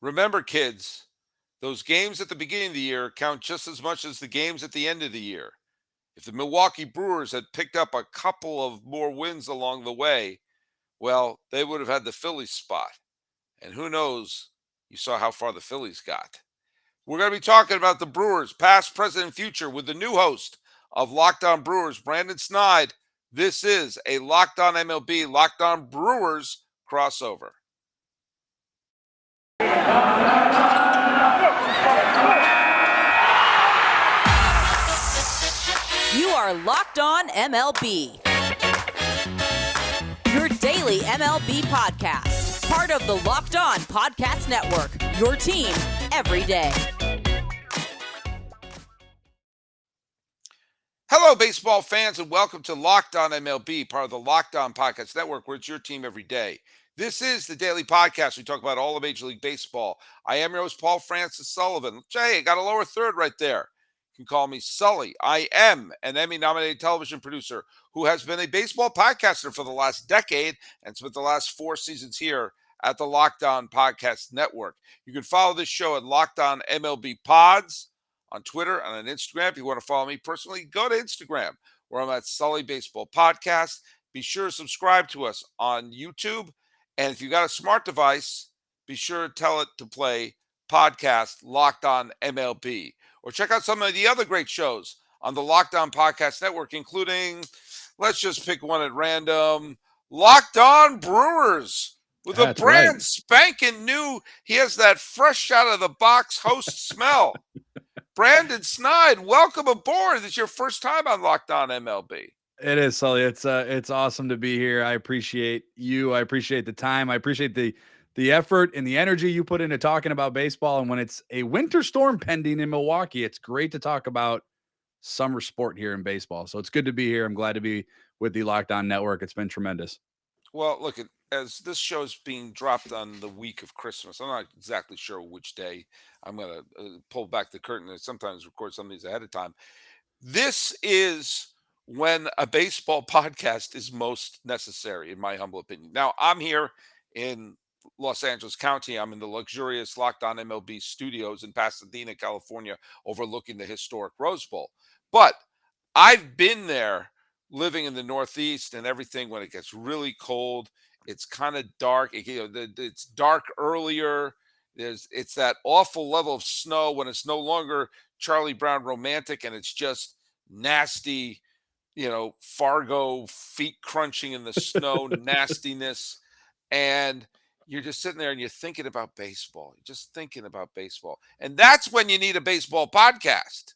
Remember, kids, those games at the beginning of the year count just as much as the games at the end of the year. If the Milwaukee Brewers had picked up a couple of more wins along the way, well, they would have had the Phillies spot. And who knows, you saw how far the Phillies got. We're going to be talking about the Brewers, past, present, and future, with the new host of Locked On Brewers, Brandon Sneide. This is a Locked On MLB, Locked On Brewers crossover. You are Locked On MLB, your daily MLB podcast. Part of the Locked On Podcast Network, your team every day. Hello, baseball fans, and welcome to Locked On MLB, part of the Locked On Podcast Network, where it's your team every day. This is the daily podcast. We talk about all of Major League Baseball. I am your host, Paul Francis Sullivan. Jay, I got a lower third right there. You can call me Sully. I am an Emmy-nominated television producer who has been a baseball podcaster for the last decade and spent the last 4 seasons here at the Locked On Podcast Network. You can follow this show at Locked On MLB Pods on Twitter and on Instagram. If you want to follow me personally, go to Instagram, where I'm at Sully Baseball Podcast. Be sure to subscribe to us on YouTube. And if you got a smart device, be sure to tell it to play podcast Locked On MLB. Or check out some of the other great shows on the Locked On Podcast Network, including, let's just pick one at random, Locked On Brewers. With a brand spanking new, he has that fresh out of the box host smell. Brandon Sneide, welcome aboard. This is your first time on Locked On MLB. It is, Sully. It's awesome to be here. I appreciate you. I appreciate the time. I appreciate the effort and the energy you put into talking about baseball. And when it's a winter storm pending in Milwaukee, it's great to talk about summer sport here in baseball. So it's good to be here. I'm glad to be with the Locked On Network. It's been tremendous. Well, look, as this show is being dropped on the week of Christmas, I'm not exactly sure which day. I'm going to pull back the curtain and sometimes record some of these ahead of time. This is when a baseball podcast is most necessary, in my humble opinion. Now, I'm here in Los Angeles County. I'm in the luxurious Locked On MLB studios in Pasadena, California, overlooking the historic Rose Bowl. But I've been there living in the Northeast and everything when it gets really cold. It's kind of dark. It's dark earlier. It's that awful level of snow when it's no longer Charlie Brown romantic and it's just nasty, Fargo feet crunching in the snow nastiness. And you're just sitting there and you're thinking about baseball. You're just thinking about baseball. And that's when you need a baseball podcast.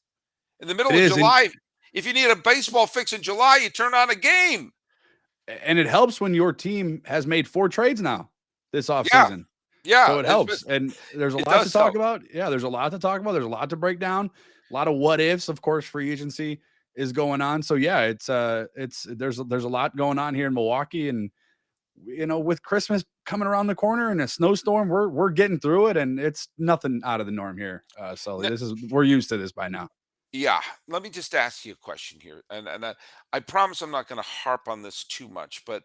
In the middle of July, if you need a baseball fix in July, you turn on a game. And it helps when your team has made 4 trades now this offseason. Yeah. So it helps. And there's a lot to talk about. Yeah, there's a lot to talk about. There's a lot to break down. A lot of what ifs, of course, free agency is going on. So yeah, there's a lot going on here in Milwaukee, and with Christmas coming around the corner and a snowstorm, we're getting through it, and it's nothing out of the norm here. Sully, we're used to this by now. Yeah, let me just ask you a question here, and I promise I'm not going to harp on this too much, but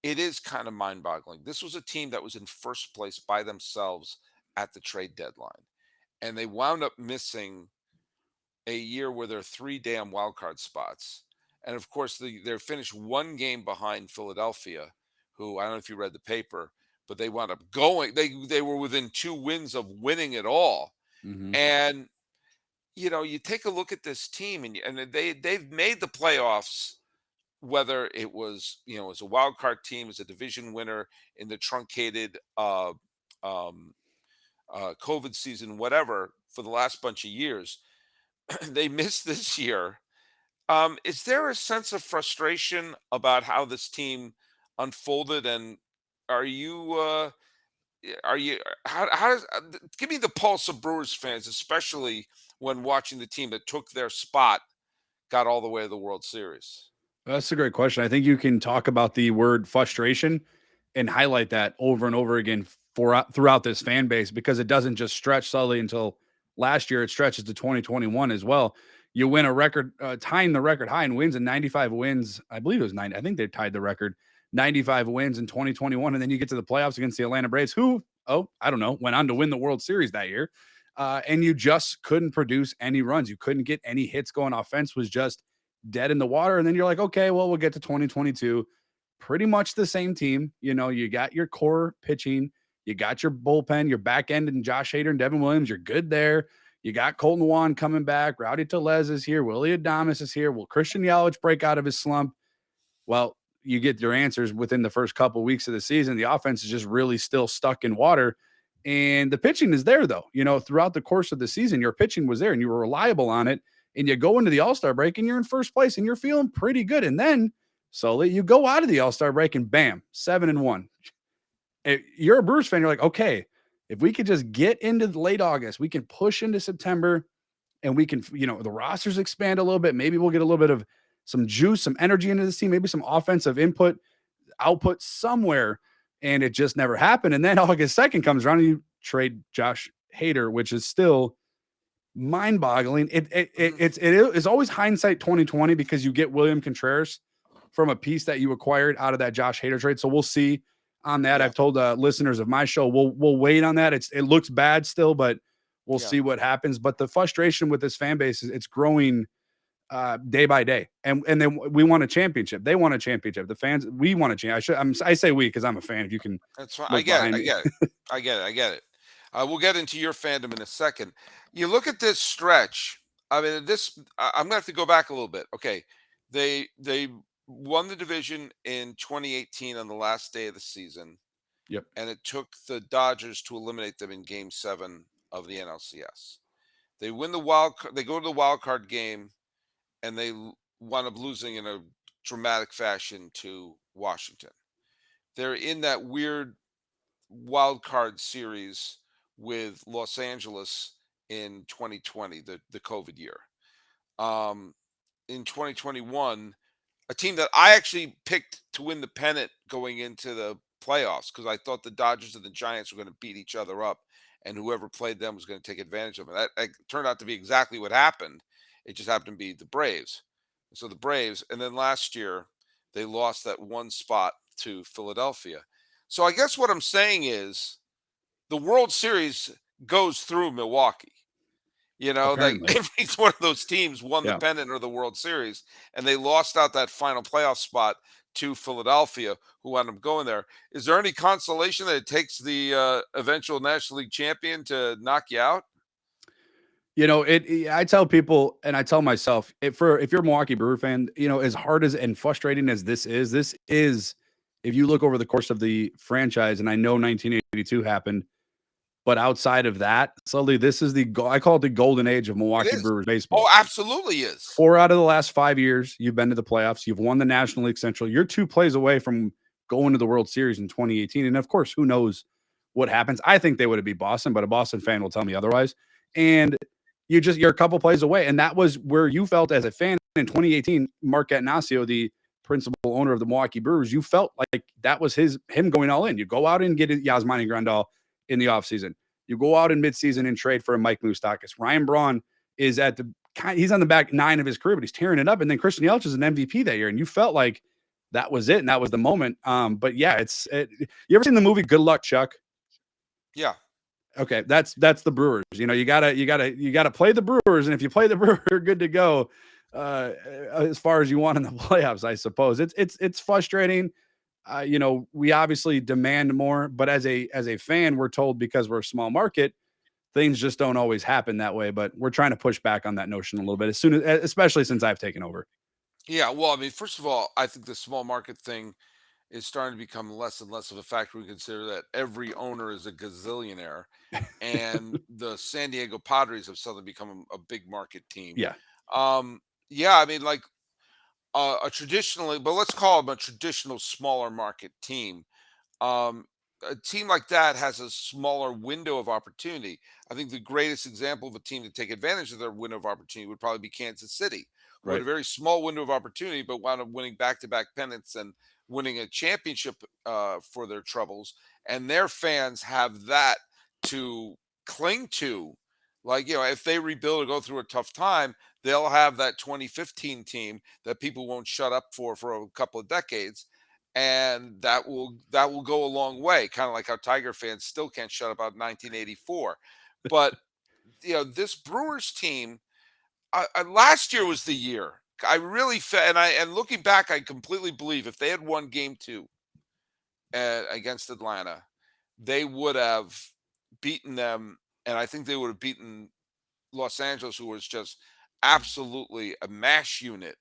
it is kind of mind-boggling. This was a team that was in first place by themselves at the trade deadline, and they wound up missing a year where there are 3 damn wild card spots. And of course, they're finished 1 game behind Philadelphia, who, I don't know if you read the paper, but they wound up going. They were within 2 wins of winning it all. Mm-hmm. And you take a look at this team, and they've made the playoffs. Whether it was as a wild card team, as a division winner in the truncated COVID season, whatever, for the last bunch of years. They missed this year. Is there a sense of frustration about how this team unfolded? And are you how does give me the pulse of Brewers fans, especially when watching the team that took their spot, got all the way to the World Series? That's a great question. I think you can talk about the word frustration and highlight that over and over again throughout this fan base, because it doesn't just stretch solely until last year. It stretches to 2021 as well. You win a record, tying the record high in wins, and 95 wins. I believe it was 90. I think they tied the record, 95 wins in 2021. And then you get to the playoffs against the Atlanta Braves, who I don't know, went on to win the World Series that year. And you just couldn't produce any runs. You couldn't get any hits going. Offense was just dead in the water. And then you're like, okay, well, we'll get to 2022. Pretty much the same team. You got your core pitching, you got your bullpen, your back end, and Josh Hader and Devin Williams. You're good there. You got Colton Wong coming back. Rowdy Tellez is here. Willie Adames is here. Will Christian Yelich break out of his slump? Well, you get your answers within the first couple of weeks of the season. The offense is just really still stuck in water. And the pitching is there, though. Throughout the course of the season, your pitching was there and you were reliable on it. And you go into the All-Star break and you're in first place and you're feeling pretty good. And then, Sully, you go out of the All-Star break and bam, 7-1. You're a Brewers fan. You're like, okay, if we could just get into late August, we can push into September and we can, the rosters expand a little bit. Maybe we'll get a little bit of some juice, some energy into this team, maybe some offensive output somewhere. And it just never happened. And then August 2nd comes around and you trade Josh Hader, which is still mind-boggling. It is always hindsight 2020 because you get William Contreras from a piece that you acquired out of that Josh Hader trade. So we'll see on that. Yeah. I've told listeners of my show, we'll wait on that. It looks bad still, but we'll see what happens. But the frustration with this fan base is it's growing day by day. And then we won a championship. They won a championship. The fans, we won a championship. I say we because I'm a fan. If you can, that's fine. I get it. We'll get into your fandom in a second. You look at this stretch. I mean, I'm gonna have to go back a little bit. Okay, they won the division in 2018 on the last day of the season. Yep. And it took the Dodgers to eliminate them in Game 7 of the NLCS. They win the they go to the wild card game, and they wound up losing in a dramatic fashion to Washington. They're in that weird wild card series with Los Angeles in 2020, the COVID year. In 2021, a team that I actually picked to win the pennant going into the playoffs because I thought the Dodgers and the Giants were going to beat each other up, and whoever played them was going to take advantage of it. That turned out to be exactly what happened. It just happened to be the Braves. So the Braves, and then last year they lost that one spot to Philadelphia. So I guess what I'm saying is the World Series goes through Milwaukee. Like every one of those teams won the pennant or the World Series, and they lost out that final playoff spot to Philadelphia, who wound up going there. Is there any consolation that it takes the eventual National League champion to knock you out? I tell people, and I tell myself, if you're a Milwaukee Brewer fan, as hard as and frustrating as this is, if you look over the course of the franchise, and I know 1982 happened, but outside of that, Sully, this is I call it the golden age of Milwaukee Brewers baseball. Oh, absolutely is. 4 out of the last 5 years, you've been to the playoffs. You've won the National League Central. You're 2 plays away from going to the World Series in 2018. And of course, who knows what happens? I think they would have beat Boston, but a Boston fan will tell me otherwise. And you're a couple plays away. And that was where you felt as a fan in 2018, Mark Attanasio, the principal owner of the Milwaukee Brewers, you felt like that was him going all in. You go out and get Yasmani Grandal in the offseason. You go out in midseason and trade for a Mike Moustakas. Ryan Braun is he's on the back 9 of his career, but he's tearing it up. And then Christian Yelich is an MVP that year. And you felt like that was it. And that was the moment. But yeah, you ever seen the movie Good Luck, Chuck? Yeah. Okay. That's the Brewers. You gotta play the Brewers. And if you play the Brewers, you're good to go as far as you want in the playoffs, I suppose. It's frustrating. We obviously demand more, but as a fan, we're told because we're a small market, things just don't always happen that way. But we're trying to push back on that notion a little bit especially since I've taken over. Yeah, well, I mean, first of all, I think the small market thing is starting to become less and less of a factor. We consider that every owner is a gazillionaire, and the San Diego Padres have suddenly become a big market team. Yeah. Yeah, I mean, like but let's call them a traditional smaller market team. A team like that has a smaller window of opportunity. I think the greatest example of a team to take advantage of their window of opportunity would probably be Kansas City, who had a very small window of opportunity, but wound up winning back-to-back pennants and winning a championship for their troubles. And their fans have that to cling to. Like, if they rebuild or go through a tough time, they'll have that 2015 team that people won't shut up for a couple of decades. and that will go a long way. Kind of like how Tiger fans still can't shut up about 1984. But this Brewers team, last year was the year. I really and looking back, I completely believe if they had won Game 2 against Atlanta, they would have beaten them, and I think they would have beaten Los Angeles, who was just absolutely a mash unit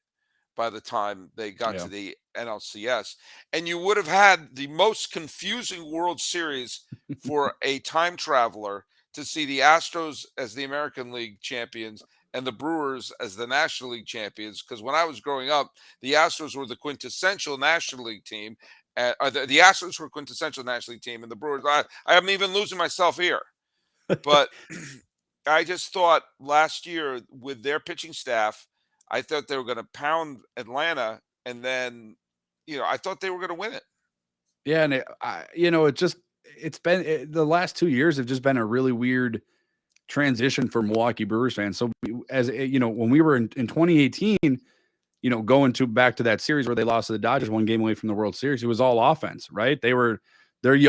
by the time they got Yeah. to the NLCS. And you would have had the most confusing World Series for a time traveler to see the Astros as the American League champions and the Brewers as the National League champions. Because when I was growing up, the Astros were the quintessential National League team. The Astros were quintessential National League team, and the Brewers. I am even losing myself here, but I just thought last year with their pitching staff, I thought they were going to pound Atlanta, and then, I thought they were going to win it. Yeah, and it's been the last 2 years have just been a really weird transition for Milwaukee Brewers fans. So when we were in 2018, going back to that series where they lost to the Dodgers 1 game away from the World Series, it was all offense, right? Their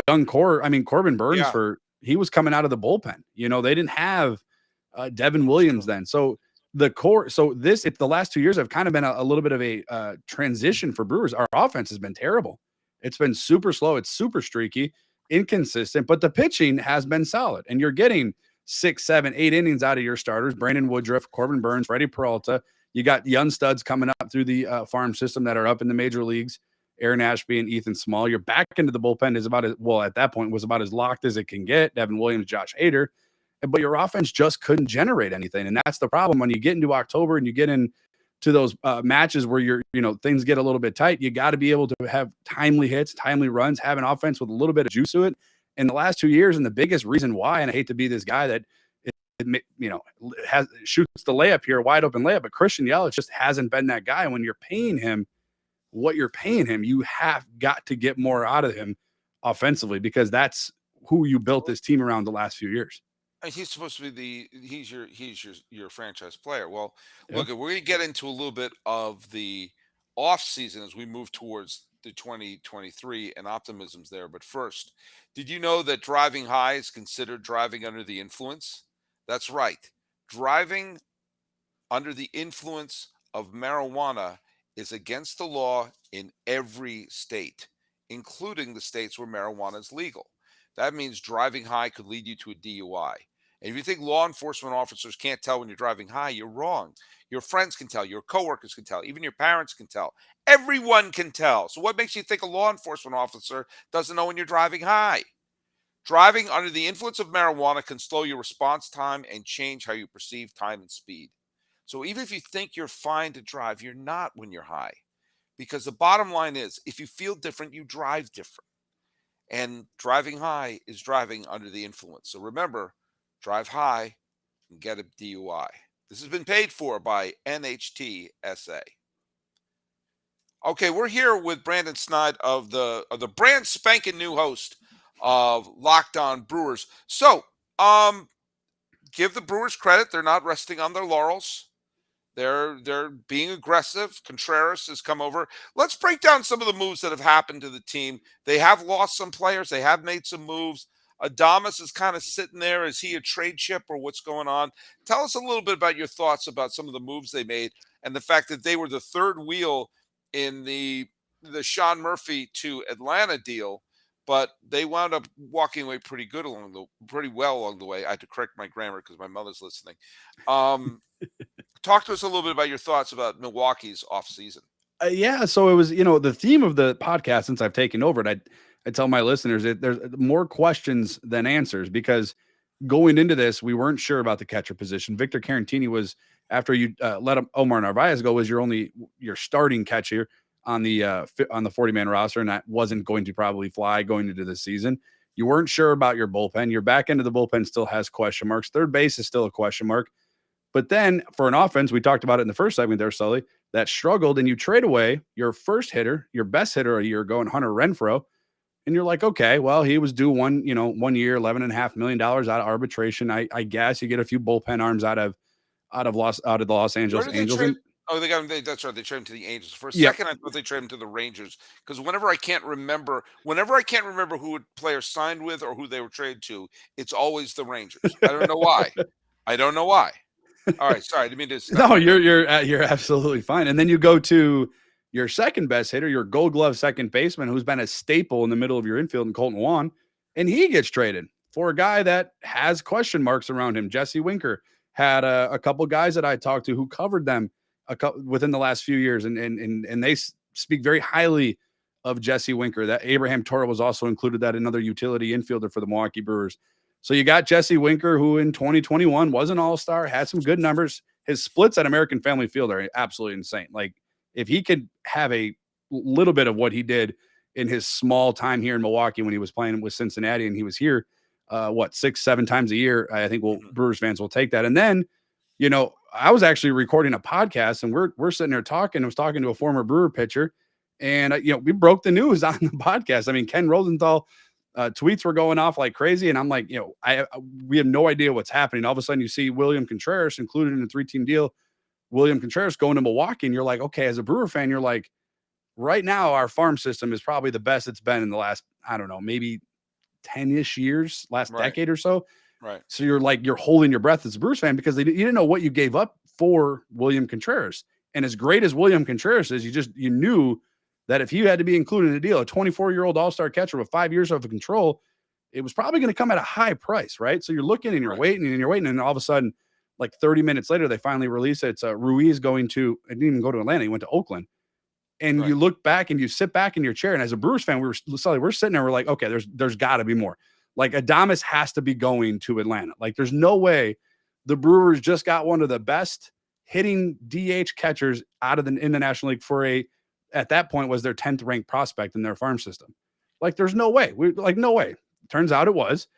young core. I mean, Corbin Burns Yeah. he was coming out of the bullpen. They didn't have Devin Williams then. So the core, it's the last 2 years have kind of been a little bit of a transition for Brewers. Our offense has been terrible. It's been super slow. It's super streaky, inconsistent, but the pitching has been solid. And you're getting 6, 7, 8 innings out of your starters: Brandon Woodruff, Corbin Burns, Freddie Peralta. You got young studs coming up through the farm system that are up in the major leagues: Aaron Ashby and Ethan Small. Your back into the bullpen is at that point was about as locked as it can get. Devin Williams, Josh Hader. But your offense just couldn't generate anything. And that's the problem when you get into October and you get into those matches where things get a little bit tight. You got to be able to have timely hits, timely runs, have an offense with a little bit of juice to it. In the last 2 years, and the biggest reason why, and I hate to be this guy that shoots the layup here, wide open layup, but Christian Yelich just hasn't been that guy. When you're paying him what you're paying him, you have got to get more out of him offensively, because that's who you built this team around the last few years. He's supposed to be he's your franchise player. Well, Yeah. look, we're going to get into a little bit of the off season as we move towards the 2023 and optimism's there. But first, did you know that driving high is considered driving under the influence? That's right. Driving under the influence of marijuana is against the law in every state, including the states where marijuana is legal. That means driving high could lead you to a DUI. And if you think law enforcement officers can't tell when you're driving high, you're wrong. Your friends can tell, your coworkers can tell, even your parents can tell. Everyone can tell. So what makes you think a law enforcement officer doesn't know when you're driving high? Driving under the influence of marijuana can slow your response time and change how you perceive time and speed. So even if you think you're fine to drive, you're not when you're high. Because the bottom line is, if you feel different, you drive different. And driving high is driving under the influence. So remember, drive high and get a DUI. This has been paid for by NHTSA. Okay, we're here with Brandon Sneide of the brand spanking new host of Locked On Brewers. So, give the Brewers credit; they're not resting on their laurels. They're being aggressive. Contreras has come over. Let's break down some of the moves that have happened to the team. They have lost some players. They have made some moves. Adames is kind of sitting there. Is he a trade chip or what's going on? Tell us a little bit about your thoughts about some of the moves they made and the fact that they were the third wheel in the Sean Murphy to Atlanta deal, but they wound up walking away pretty well along the way. I had to correct my grammar because my mother's listening. Talk to us a little bit about your thoughts about Milwaukee's offseason. Yeah, so it was, the theme of the podcast since I've taken over it. I tell my listeners there's more questions than answers, because going into this, we weren't sure about the catcher position. Victor Carantini was, after you let Omar Narvaez go, was your starting catcher on the 40-man roster, and that wasn't going to probably fly going into the season. You weren't sure about your bullpen. Your back end of the bullpen still has question marks. Third base is still a question mark. But then for an offense, we talked about it in the first segment there, Sully, that struggled, and you trade away your first hitter, your best hitter a year ago, in Hunter Renfroe. And you're like, okay, well, he was due 1 year, $11.5 million out of arbitration. I guess you get a few bullpen arms out of the Los Angeles Angels. Oh, they got him. That's right. They traded him to the Angels. For a Yep. second, I thought they traded him to the Rangers because whenever I can't remember who a player signed with or who they were traded to, it's always the Rangers. I don't know why. I don't know why. All right, sorry, I didn't mean to stop No, you there. you're absolutely fine. And then you go to your second best hitter, your Gold Glove second baseman, who's been a staple in the middle of your infield, and Colton Wong, and he gets traded for a guy that has question marks around him. Jesse Winker had a couple guys that I talked to who covered them within the last few years, and they speak very highly of Jesse Winker. That Abraham Toro was also included, that another utility infielder for the Milwaukee Brewers. So you got Jesse Winker, who in 2021 was an all-star, had some good numbers. His splits at American Family Field are absolutely insane. Like, if he could have a little bit of what he did in his small time here in Milwaukee when he was playing with Cincinnati, and he was here, 6, 7 times a year, I think Brewers fans will take that. And then, I was actually recording a podcast, and we're sitting there talking. I was talking to a former Brewer pitcher, and we broke the news on the podcast. I mean, Ken Rosenthal, tweets were going off like crazy, and I'm like, we have no idea what's happening. All of a sudden, you see William Contreras included in a 3-team deal. William Contreras going to Milwaukee, and you're like, okay, as a Brewer fan, you're like, right now our farm system is probably the best it's been in the last, I don't know, maybe 10-ish years, last Right, decade or so. right, So you're like, you're holding your breath as a Brewers fan because you didn't know what you gave up for William Contreras. And as great as William Contreras is, you knew that if he had to be included in a deal, a 24-year-old all-star catcher with 5 years of control, it was probably going to come at a high price, right? So you're looking and you're right, waiting and you're waiting, and all of a sudden, like 30 minutes later, they finally release it. It's Ruiz going to, it didn't even go to Atlanta. He went to Oakland. And right, you look back and you sit back in your chair. And as a Brewers fan, we're sitting there. We're like, okay, there's got to be more. Like, Adames has to be going to Atlanta. Like, there's no way the Brewers just got one of the best hitting DH catchers in the National League for at that point was their 10th ranked prospect in their farm system. Like, there's no way. No way. Turns out it was.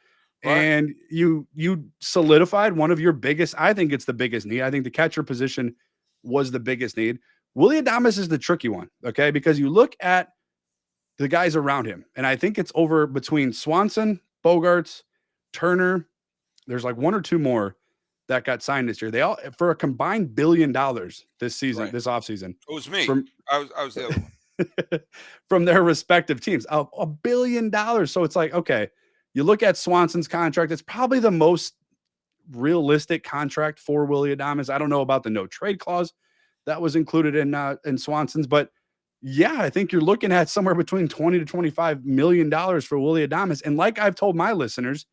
right, And you solidified one of your biggest, I think it's the biggest need. I think the catcher position was the biggest need. Willie Adames is the tricky one, okay? Because you look at the guys around him, and I think it's over between Swanson, Bogarts, Turner. There's like one or two more that got signed this year. They all for a combined $1 billion this season, right. this offseason, It was me. from I was the other one. from their respective teams. $1 billion. So it's like, okay, you look at Swanson's contract, it's probably the most realistic contract for Willie Adames. I don't know about the no trade clause that was included in Swanson's, but yeah, I think you're looking at somewhere between 20 to $25 million for Willie Adames. And like I've told my listeners,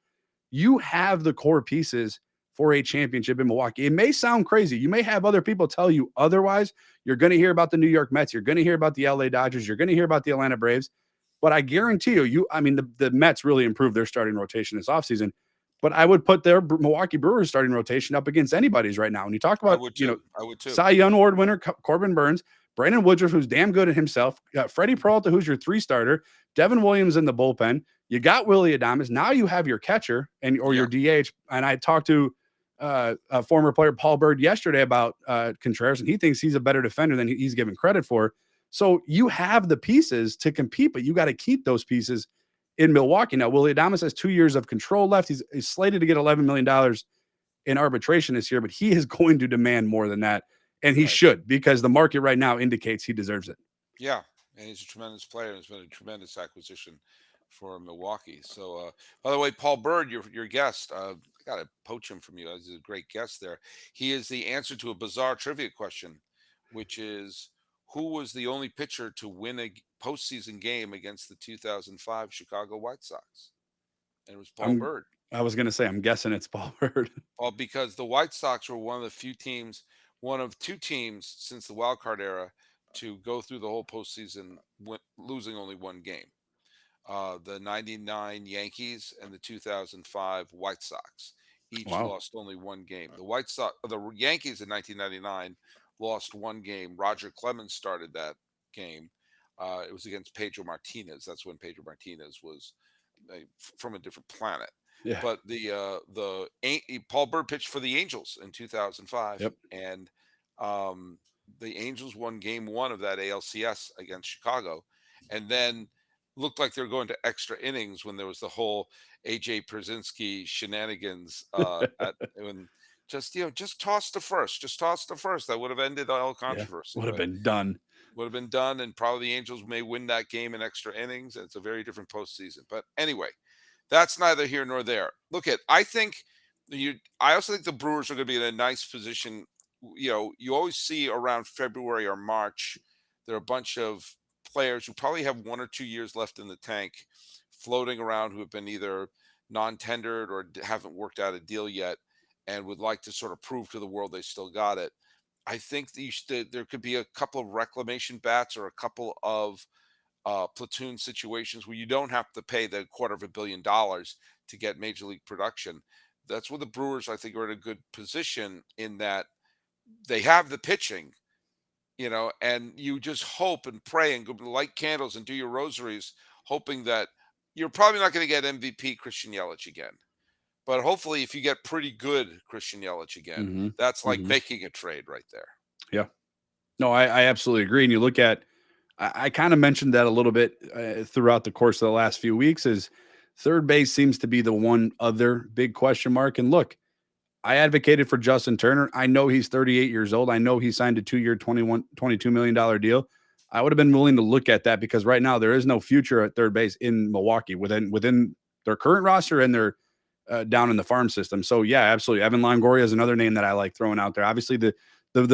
you have the core pieces for a championship in Milwaukee. It may sound crazy. You may have other people tell you otherwise. You're going to hear about the New York Mets. You're going to hear about the LA Dodgers. You're going to hear about the Atlanta Braves. But I guarantee the Mets really improved their starting rotation this offseason. But I would put their Milwaukee Brewers starting rotation up against anybody's right now. When you talk I about, would too. I would too. Cy Young Award winner Corbin Burns, Brandon Woodruff, who's damn good at himself, you got Freddie Peralta, who's your 3 starter, Devin Williams in the bullpen. You got Willie Adames. Now you have your catcher or your DH. And I talked to a former player, Paul Bird, yesterday about Contreras, and he thinks he's a better defender than he's given credit for. So you have the pieces to compete, but you got to keep those pieces in Milwaukee. Now, Willie Adames has 2 years of control left. He's slated to get $11 million in arbitration this year, but he is going to demand more than that. And he should, because the market right now indicates he deserves it. Yeah, and he's a tremendous player, and it's been a tremendous acquisition for Milwaukee. So, by the way, Paul Bird, your guest, I got to poach him from you. He's a great guest there. He is the answer to a bizarre trivia question, which is who was the only pitcher to win a postseason game against the 2005 Chicago White Sox? And it was Paul Bird. I was going to say, I'm guessing it's Paul Bird. Well, because the White Sox were one of 2 teams since the wild card era to go through the whole postseason losing only one game. The 99 Yankees and the 2005 White Sox each Wow. lost only one game. The Yankees in 1999 lost one game. Roger Clemens started that game. It was against Pedro Martinez. That's when Pedro Martinez was from a different planet. Yeah. But Paul Bird pitched for the Angels in 2005, Yep. and the Angels won Game 1 of that ALCS against Chicago, and then looked like they were going to extra innings when there was the whole AJ Przinsky shenanigans when Just toss the first. Just toss the first. That would have ended all Yeah, controversy. would have But been done. would have been done, and probably the Angels may win that game in extra innings. And it's a very different postseason. But anyway, that's neither here nor there. I think I also think the Brewers are going to be in a nice position. You always see around February or March, there are a bunch of players who probably have 1 or 2 years left in the tank floating around who have been either non-tendered or haven't worked out a deal yet and would like to sort of prove to the world they still got it. I think there could be a couple of reclamation bats or a couple of platoon situations where you don't have to pay the $250 million to get major league production. That's where the Brewers, I think, are in a good position in that they have the pitching, and you just hope and pray and go light candles and do your rosaries, hoping that you're probably not going to get MVP Christian Yelich again. But hopefully, if you get pretty good Christian Yelich again, Mm-hmm. that's like Mm-hmm. making a trade right there. Yeah. No, I absolutely agree. And you look at, I kind of mentioned that a little bit throughout the course of the last few weeks, is third base seems to be the one other big question mark. And look, I advocated for Justin Turner. I know he's 38 years old. I know he signed a 2-year, $22 million deal. I would have been willing to look at that because right now there is no future at third base in Milwaukee within their current roster and their down in the farm system. So yeah, absolutely. Evan Longoria is another name that I like throwing out there. Obviously, the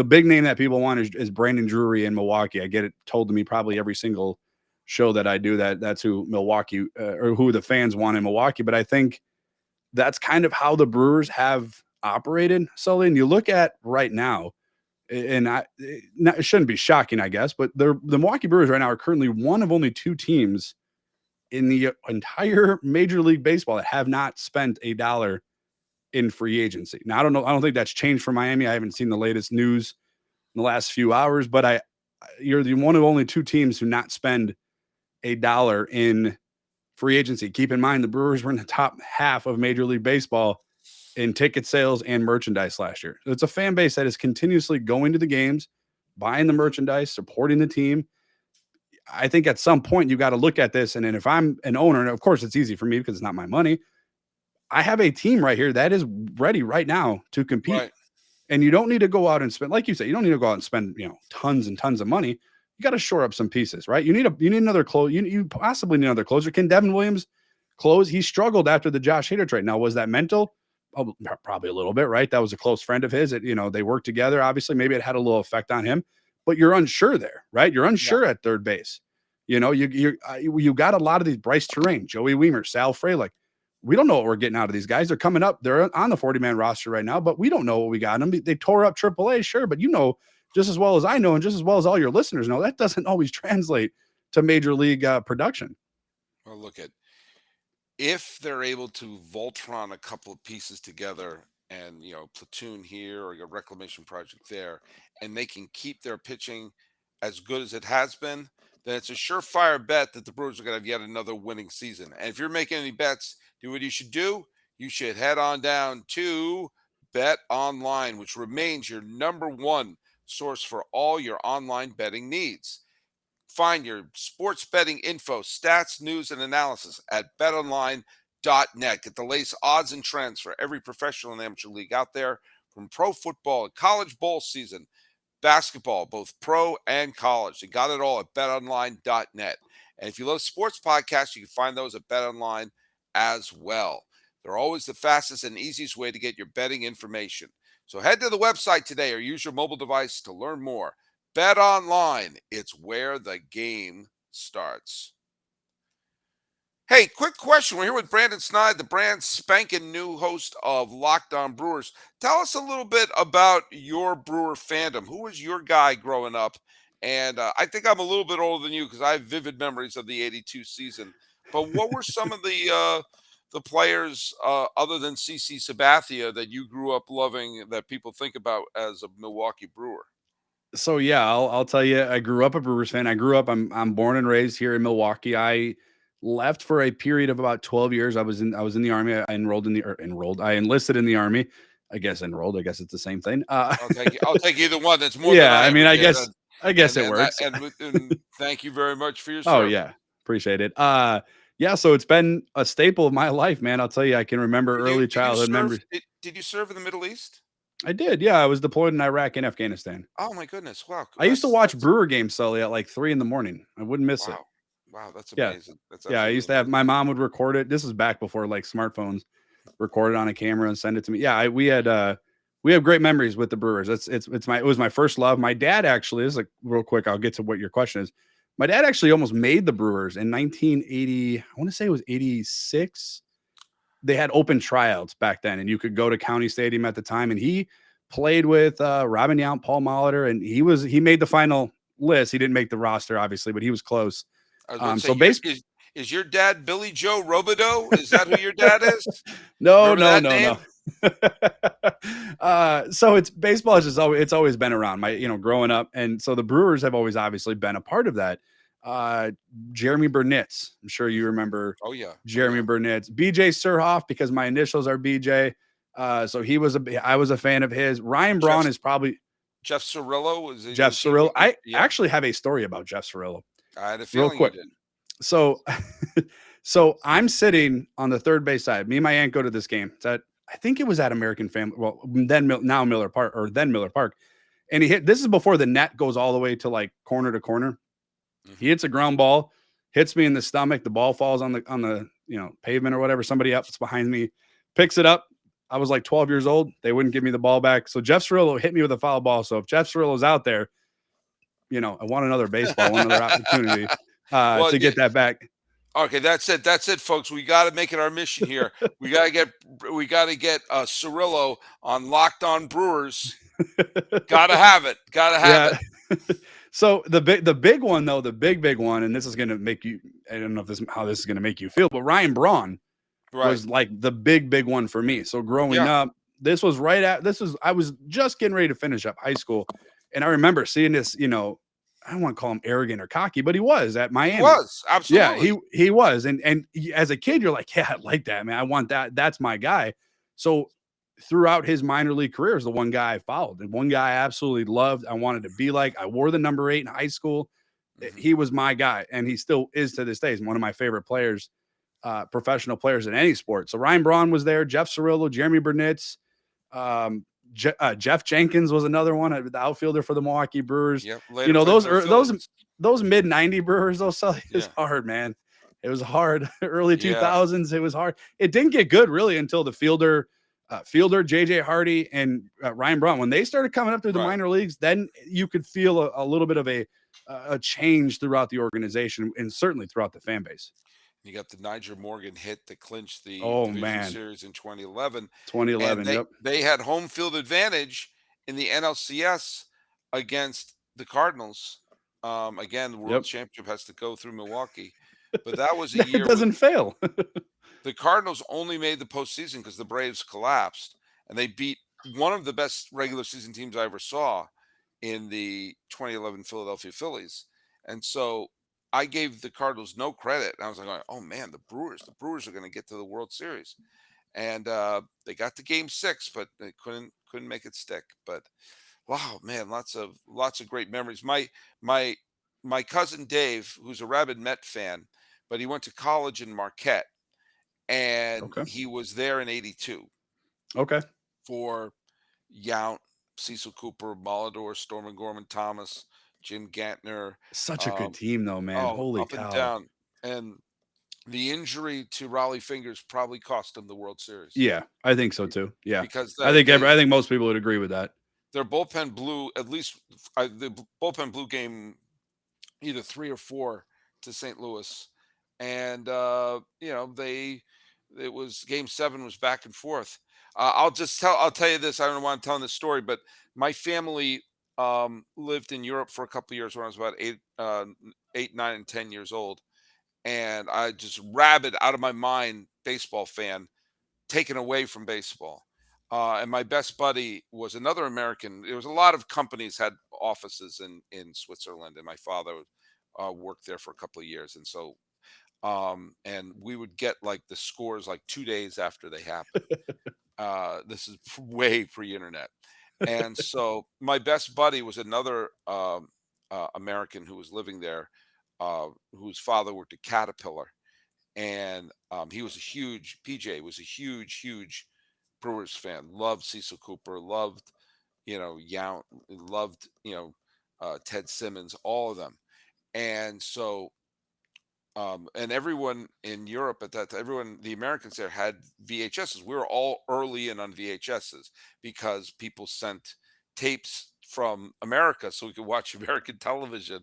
big name that people want is Brandon Drury in Milwaukee. I get it told to me probably every single show that I do that's who Milwaukee or who the fans want in Milwaukee. But I think that's kind of how the Brewers have operated. So then you look at right now, and it shouldn't be shocking, I guess, but the Milwaukee Brewers right now are currently one of only two teams in the entire Major League Baseball that have not spent a dollar in free agency. Now, I don't know. I don't think that's changed for Miami. I haven't seen the latest news in the last few hours, but you're the one of only two teams who not spend a dollar in free agency. Keep in mind, the Brewers were in the top half of Major League Baseball in ticket sales and merchandise last year. So it's a fan base that is continuously going to the games, buying the merchandise, supporting the team. I think at some point you got to look at this. And then if I'm an owner, and of course it's easy for me because it's not my money, I have a team right here that is ready right now to compete. Right. And you don't need to go out and spend, like you said, you don't need to go out and spend, tons and tons of money. You got to shore up some pieces, right? You need another close. You possibly need another closer. Can Devin Williams close? He struggled after the Josh Hader trade. Now, was that mental? Oh, probably a little bit, right? That was a close friend of his. They worked together. Obviously, maybe it had a little effect on him, but you're unsure there, right? You're unsure at third base. You got a lot of these Bryce Terrain, Joey Weimer, Sal Frelick. We don't know what we're getting out of these guys. They're coming up. They're on the 40-man roster right now, but we don't know what we got in them. They tore up AAA, sure, but just as well as I know and just as well as all your listeners know, that doesn't always translate to major league production. Well, if they're able to Voltron a couple of pieces together and, platoon here or a reclamation project there, and they can keep their pitching as good as it has been, then it's a surefire bet that the Brewers are going to have yet another winning season. And if you're making any bets, what you should do, you should head on down to BetOnline, which remains your number one source for all your online betting needs. Find your sports betting info, stats, news, and analysis at betonline.net. Get the latest odds and trends for every professional and amateur league out there, from pro football and college bowl season, basketball, both pro and college. They got it all at betonline.net. And if you love sports podcasts, you can find those at BetOnline as well. They're always the fastest and easiest way to get your betting information. So head to the website today or use your mobile device to learn more. BetOnline, it's where the game starts. Hey, quick question. We're here with Brandon Sneide, the brand spanking new host of Locked On Brewers. Tell us a little bit about your Brewer fandom. Who was your guy growing up? And I think I'm a little bit older than you because I have vivid memories of the '82 season. But what were some of the players other than CC Sabathia that you grew up loving that people think about as a Milwaukee Brewer? So yeah, I'll tell you, I grew up a Brewers fan. I'm born and raised here in Milwaukee. I left for a period of about 12 years. I was in the Army. I I enlisted in the Army. I guess it's the same thing. I'll take either one. That's more than Yeah, I I ever mean, I did. guess it works. And thank you very much for your Oh service. yeah, appreciate it. Yeah, so it's been a staple of my life, man. I'll tell you, I can remember early childhood memories. Did you serve in the Middle East? I did. Yeah, I was deployed in Iraq and Afghanistan. Oh my goodness! Wow, I used to watch that's Brewer games, Sully, at like 3 in the morning. I wouldn't miss it. wow, wow, that's Yeah. amazing. That's Yeah, I absolutely used to have amazing. my mom would record it. This is back before like smartphones, record it on a camera and send it to me. Yeah, we have great memories with the Brewers. It was my first love. My dad actually, this is like real quick, I'll get to what your question is. My dad actually almost made the Brewers in 1980. I want to say it was 86. They had open tryouts back then, and you could go to County Stadium at the time. And he played with Robin Yount, Paul Molitor, and he made the final list. He didn't make the roster, obviously, but he was close. I was going to say, So base is your dad Billy Joe Robideau? Is that who your dad is? no, Remember no, that no, no. name? So it's baseball is just always it's always been around growing up, and so the Brewers have always obviously been a part of that. Uh, Jeremy Burnitz, I'm sure you remember Oh yeah, oh Jeremy yeah. Burnitz, BJ Surhoff because my initials are BJ. So I was a fan of his. Ryan Braun Jeff is probably Jeff Cirillo Jeff was he? Cirillo. I Yeah, actually have a story about Jeff Cirillo, I had a real feeling you quick. did. So, so I'm sitting on the third base side. Me and my aunt go to this game. It's at I think it was at American Family. Well, now Miller Park or then Miller Park, and he hit. This is before the net goes all the way to like corner to corner. He Hmm. hits a ground ball, hits me in the stomach. The ball falls on the pavement or whatever. Somebody else behind me picks it up. I was like 12 years old. They wouldn't give me the ball back. So Jeff Cirillo hit me with a foul ball. So if Jeff Cirillo's out there, I want another baseball, one other opportunity Well, to get that back. okay, that's it. That's it, folks. We got to make it our mission here. We got to get Cirillo on Locked On Brewers. Got to have it. Got to have Yeah. it. So the big one though, the big one, and this is gonna make you. I don't know if how this is gonna make you feel, but Ryan Braun Right. was like the big one for me. So growing Yeah. up, I was just getting ready to finish up high school, and I remember seeing this. I don't want to call him arrogant or cocky, but he was at He Miami. was Yeah, absolutely. he was, and as a kid, you're like, yeah, I like that, man. I want that. That's my guy. So throughout his minor league career is the one guy I followed, and one guy I absolutely loved. I wanted to be like. I wore the number 8 in high school. Hmm. He was my guy, and he still is to this day. He's one of my favorite players, professional players in any sport. So Ryan Braun was there, Jeff Cirillo, Jeremy Burnitz, Jeff Jenkins was another one, the outfielder for the Milwaukee Brewers. Yep. Later played Those for the those Phillies. those mid 90 Brewers, those is Yeah. hard, man. It was hard. Early Yeah. 2000s, it was hard. It didn't get good really until the fielder JJ Hardy and Ryan Braun. When they started coming up through the Right. minor leagues, then you could feel a little bit of a change throughout the organization and certainly throughout the fan base. You got the Niger Morgan hit to clinch the Oh division man, series in 2011, and 2011. Yep. they had home field advantage in the NLCS against the Cardinals. Again, the World Yep. Championship has to go through Milwaukee, but that was a That year with doesn't fail. the Cardinals only made the postseason because the Braves collapsed, and they beat one of the best regular season teams I ever saw in the 2011 Philadelphia Phillies. And so I gave the Cardinals no credit. And I was like, oh man, the Brewers are going to get to the World Series. And they got to game 6, but they couldn't make it stick. But wow, man, lots of great memories. My my cousin Dave, who's a rabid Met fan, but he went to college in Marquette, and Okay. he was there in '82 Okay. for Yount, Cecil Cooper, Molidor, Stormin Gorman Thomas, Jim Gantner. Such a good Um, team, though, man. oh, Holy up and cow. down. And the injury to Raleigh Fingers probably cost him the World Series Yeah, I think so too. Yeah, because I think most people would agree with that. their bullpen blew at least the bullpen blew game either 3 or 4 to St. Louis, and they it was game 7 was back and forth. I'll tell you this. I don't want to tell this story, but my family lived in Europe for a couple of years when I was about 8, 9, and 10 years old, and I just rabid out of my mind baseball fan, taken away from baseball. And my best buddy was another American. There was a lot of companies had offices in Switzerland, and my father worked there for a couple of years, and so and we would get like the scores like 2 days after they happened. This is way pre-internet, and so my best buddy was another American who was living there, whose father worked at Caterpillar, and he was a huge PJ was a huge Brewers fan, loved Cecil Cooper, loved, Yount, loved, Ted Simmons, all of them. And so, and everyone in Europe at that, the Americans there had VHSs. We were all early in on VHSs because people sent tapes from America so we could watch American television.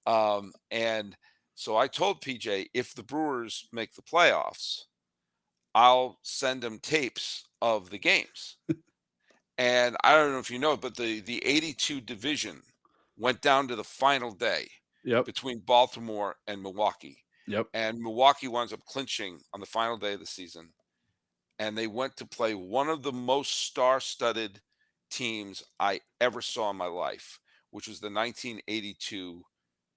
And so I told PJ, if the Brewers make the playoffs, I'll send him tapes of the games. And I don't know if you know, but the 82 division went down to the final day between Baltimore and Milwaukee. And Milwaukee winds up clinching on the final day of the season. And they went to play one of the most star-studded teams I ever saw in my life, which was the 1982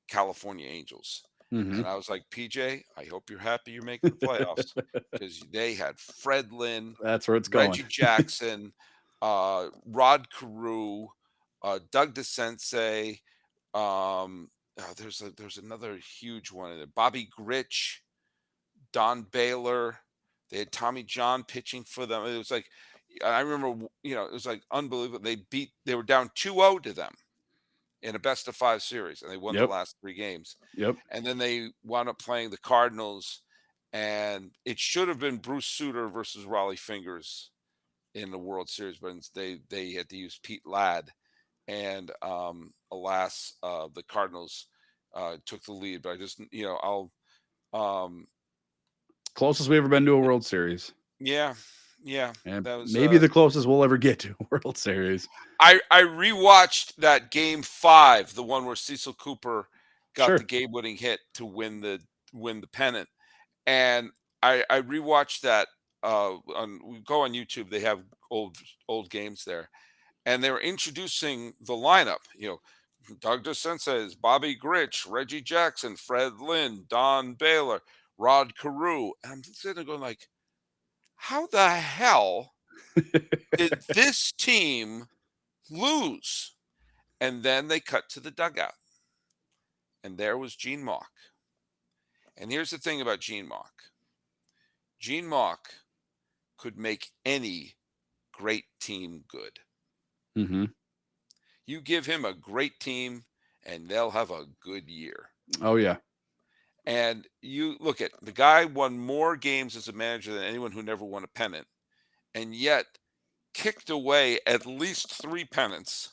California Angels. And I was like, PJ, I hope you're happy you're making the playoffs because they had Fred Lynn, That's where it's Reggie going. Jackson, Rod Carew, Doug DeSensei. There's another huge one in there. Bobby Grich, Don Baylor. They had Tommy John pitching for them. It was like, I remember, it was like unbelievable. They were down 2-0 to them in a best of 5 series, and they won the last 3 games. And then they wound up playing the Cardinals, and it should have been Bruce Sutter versus Raleigh Fingers in the World Series, but they had to use Pete Ladd, and alas, the Cardinals took the lead. But I just, I'll closest we've ever been to a World Series. Yeah. And that was, maybe the closest we'll ever get to a World Series. I rewatched that Game 5, the one where Cecil Cooper got the game-winning hit to win the pennant, and I rewatched that. We go on YouTube; they have old games there, and they were introducing the lineup. Doug DeSensei is Bobby Grich, Reggie Jackson, Fred Lynn, Don Baylor, Rod Carew, and I'm sitting there going like, how the hell did this team lose? And then they cut to the dugout, and there was Gene Mauch. And here's the thing about Gene Mauch. Gene Mauch could make any great team good. You give him a great team, and they'll have a good year. Oh, yeah. And you look at the guy won more games as a manager than anyone who never won a pennant, and yet kicked away at least 3 pennants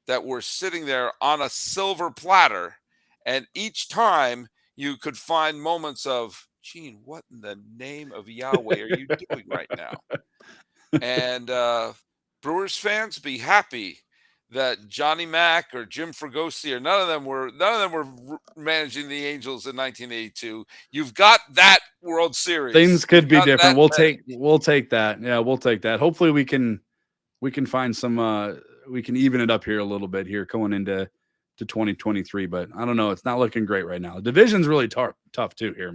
that were sitting there on a silver platter. And each time you could find moments of, Gene, what in the name of Yahweh are you doing right now? And Brewers fans, be happy that Johnny Mack or Jim Fregosi or none of them were managing the Angels in 1982. You've got that World Series. Things could be different. We'll take that. Yeah, we'll take that. Hopefully we can find some we can even it up here a little bit here going into 2023, but I don't know. It's not looking great right now. The division's really tough too here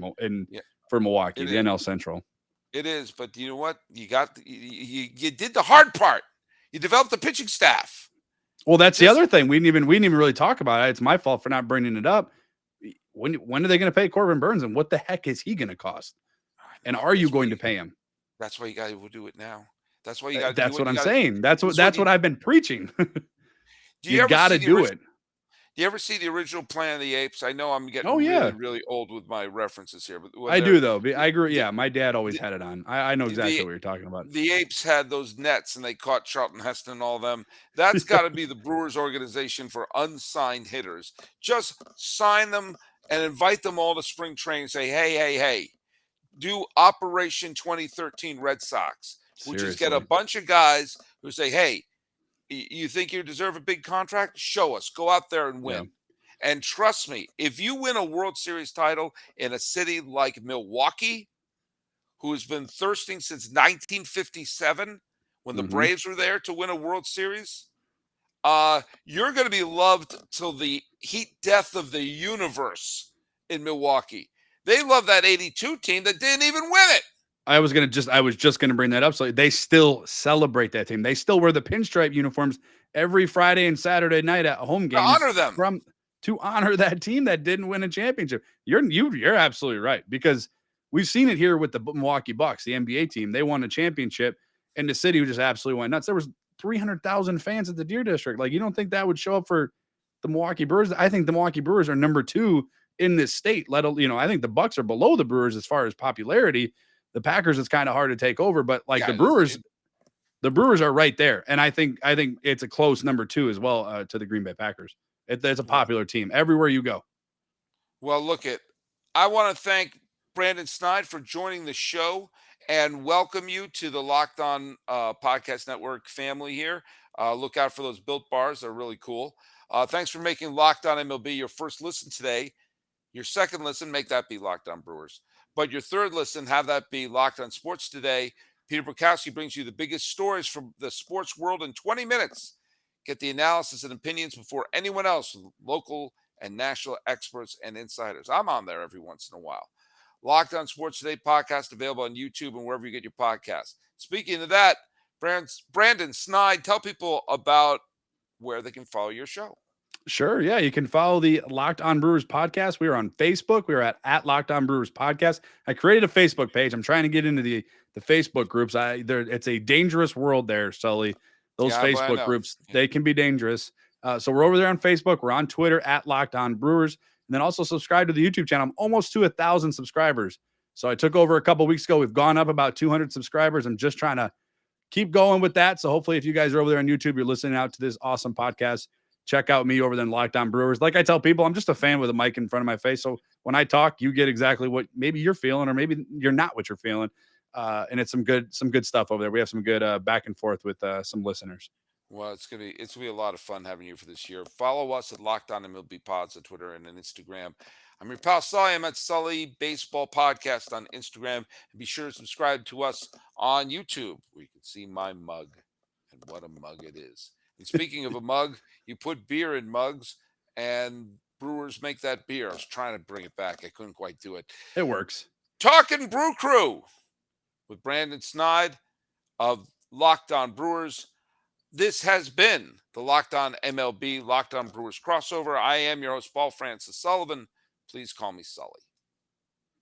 for Milwaukee, the NL Central. It is, but you know what? You did the hard part. You developed the pitching staff. Well, that's the other thing. We didn't even really talk about it. It's my fault for not bringing it up. When are they going to pay Corbin Burns, and what the heck is he going to cost? And are you going to pay him? That's why you got to do it now. That's why you got. That's what I'm saying. That's what I've been preaching. You got to do it. Do you ever see the original Planet of the Apes? I know I'm getting really old with my references here, but I do though. I agree. Yeah, my dad always had it on. I know exactly what you're talking about. The Apes had those nets, and they caught Charlton Heston and all them. That's got to be the Brewers organization for unsigned hitters. Just sign them and invite them all to spring training. And say, hey, do Operation 2013 Red Sox, which is get a bunch of guys who say, hey, you think you deserve a big contract? Show us. Go out there and win. Yeah. And trust me, if you win a World Series title in a city like Milwaukee, who has been thirsting since 1957 when the Braves were there to win a World Series, you're going to be loved till the heat death of the universe in Milwaukee. They love that 82 team that didn't even win it. I was just gonna bring that up. So they still celebrate that team. They still wear the pinstripe uniforms every Friday and Saturday night at home games to honor them, to honor that team that didn't win a championship. You're absolutely right, because we've seen it here with the Milwaukee Bucks, the NBA team. They won a championship, and the city just absolutely went nuts. There was 300,000 fans at the Deer District. Like, you don't think that would show up for the Milwaukee Brewers? I think the Milwaukee Brewers are number 2 in this state. I think the Bucks are below the Brewers as far as popularity. The Packers, it's kind of hard to take over, but like the Brewers are right there, and I think it's a close number 2 as well to the Green Bay Packers. It's a popular team everywhere you go. Well, I want to thank Brandon Sneide for joining the show and welcome you to the Locked On Podcast Network family here. Look out for those Built Bars; they're really cool. Thanks for making Locked On MLB your first listen today. Your second listen, make that be Locked On Brewers. But your third listen, have that be Locked On Sports Today. Peter Bukowski brings you the biggest stories from the sports world in 20 minutes. Get the analysis and opinions before anyone else, local and national experts and insiders. I'm on there every once in a while. Locked On Sports Today podcast available on YouTube and wherever you get your podcasts. Speaking of that, Brandon Sneide, tell people about where they can follow your show. Sure. Yeah. You can follow the Locked On Brewers podcast. We are on Facebook. We are at Locked On Brewers podcast. I created a Facebook page. I'm trying to get into the Facebook groups. It's a dangerous world there, Sully. Those Facebook groups, they can be dangerous. So we're over there on Facebook. We're on Twitter at Locked On Brewers. And then also subscribe to the YouTube channel. I'm almost to 1,000 subscribers. So I took over a couple weeks ago. We've gone up about 200 subscribers. I'm just trying to keep going with that. So hopefully if you guys are over there on YouTube, you're listening out to this awesome podcast, check out me over there in Locked On Brewers. Like I tell people, I'm just a fan with a mic in front of my face. So when I talk, you get exactly what maybe you're feeling, or maybe you're not what you're feeling. And it's some good stuff over there. We have some good back and forth with some listeners. Well, it's gonna be a lot of fun having you for this year. Follow us at Locked On MLB Pods on Twitter and on Instagram. I'm your pal Sully. I'm at Sully Baseball Podcast on Instagram. And be sure to subscribe to us on YouTube, where you can see my mug, and what a mug it is. And speaking of a mug, you put beer in mugs, and brewers make that beer. I was trying to bring it back. I couldn't quite do it. It works. Talking Brew Crew with Brandon Sneide of Locked On Brewers. This has been the Locked On MLB, Locked On Brewers crossover. I am your host, Paul Francis Sullivan. Please call me Sully.